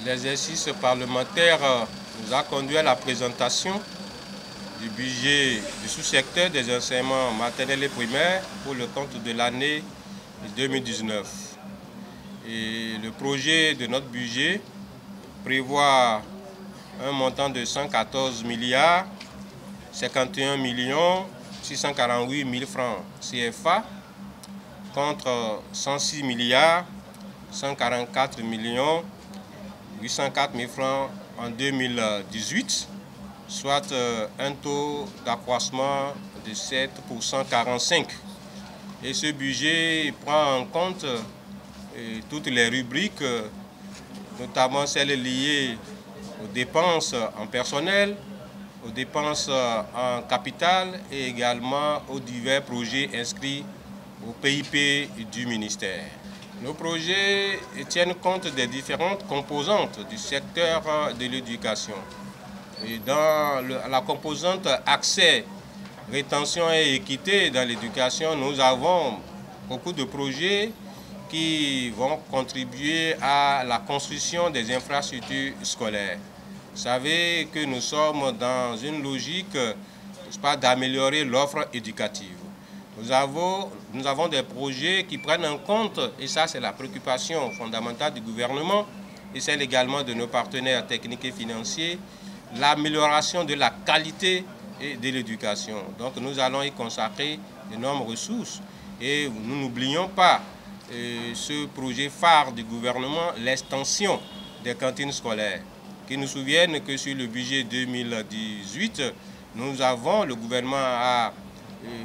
L'exercice parlementaire nous a conduit à la présentation du budget du sous-secteur des enseignements maternels et primaires pour le compte de l'année 2019. Et le projet de notre budget prévoit un montant de 114 milliards 51 millions 648 000 francs CFA contre 106 milliards 144 millions 804 000 francs en 2018, soit un taux d'accroissement de 7,45%. Et ce budget prend en compte toutes les rubriques, notamment celles liées aux dépenses en personnel, aux dépenses en capital et également aux divers projets inscrits au PIP du ministère. Nos projets tiennent compte des différentes composantes du secteur de l'éducation. Et dans la composante accès, rétention et équité dans l'éducation, nous avons beaucoup de projets qui vont contribuer à la construction des infrastructures scolaires. Vous savez que nous sommes dans une logique, n'est-ce pas, d'améliorer l'offre éducative. Nous avons des projets qui prennent en compte, et ça c'est la préoccupation fondamentale du gouvernement, et celle également de nos partenaires techniques et financiers, l'amélioration de la qualité de l'éducation. Donc nous allons y consacrer d'énormes ressources. Et nous n'oublions pas ce projet phare du gouvernement, l'extension des cantines scolaires. Qui nous souviennent que sur le budget 2018, le gouvernement a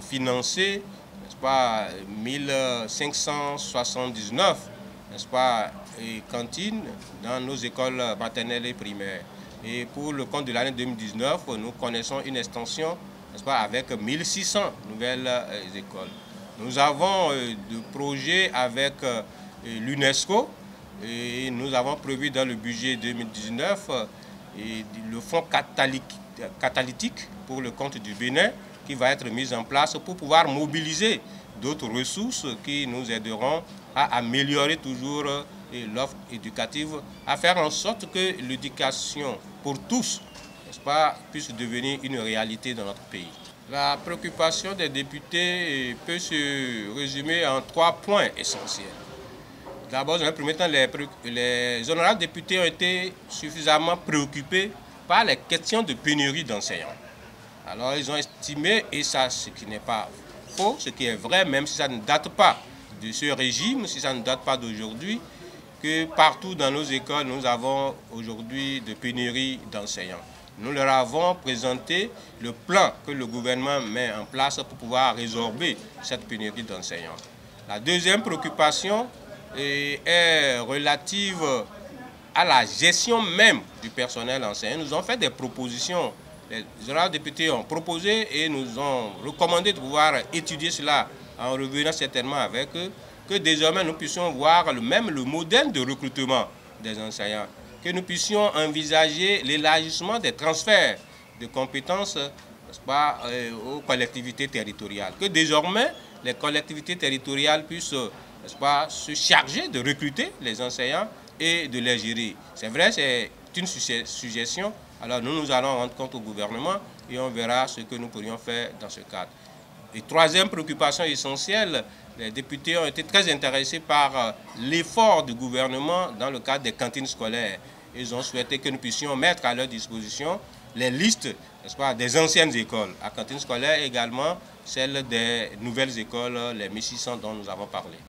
financé, n'est-ce pas, 1579, n'est-ce pas, cantines dans nos écoles maternelles et primaires. Et pour le compte de l'année 2019, nous connaissons une extension, n'est-ce pas, avec 1600 nouvelles écoles. Nous avons des projets avec l'UNESCO et nous avons prévu dans le budget 2019 le fonds catalytique pour le compte du Bénin qui va être mis en place pour pouvoir mobiliser d'autres ressources qui nous aideront à améliorer toujours l'offre éducative, à faire en sorte que l'éducation pour tous, n'est-ce pas, puisse devenir une réalité dans notre pays. La préoccupation des députés peut se résumer en 3 points essentiels. D'abord, dans un premier temps, les honorables députés ont été suffisamment préoccupés par les questions de pénurie d'enseignants. Alors, ils ont estimé, et ça, ce qui n'est pas faux, ce qui est vrai, même si ça ne date pas de ce régime, si ça ne date pas d'aujourd'hui, que partout dans nos écoles, nous avons aujourd'hui de pénurie d'enseignants. Nous leur avons présenté le plan que le gouvernement met en place pour pouvoir résorber cette pénurie d'enseignants. La deuxième préoccupation est relative à la gestion même du personnel enseignant. Nous avons fait des propositions. Les honorables députés ont proposé et nous ont recommandé de pouvoir étudier cela en revenant certainement avec eux, que désormais nous puissions voir le modèle de recrutement des enseignants, que nous puissions envisager l'élargissement des transferts de compétences, n'est-ce pas, aux collectivités territoriales, que désormais les collectivités territoriales puissent, n'est-ce pas, se charger de recruter les enseignants et de les gérer. C'est vrai, c'est une suggestion. Alors nous allons rendre compte au gouvernement et on verra ce que nous pourrions faire dans ce cadre. Et troisième préoccupation essentielle, les députés ont été très intéressés par l'effort du gouvernement dans le cadre des cantines scolaires. Ils ont souhaité que nous puissions mettre à leur disposition les listes, n'est-ce pas, des anciennes écoles à cantines scolaires et également celles des nouvelles écoles, les 1600 dont nous avons parlé.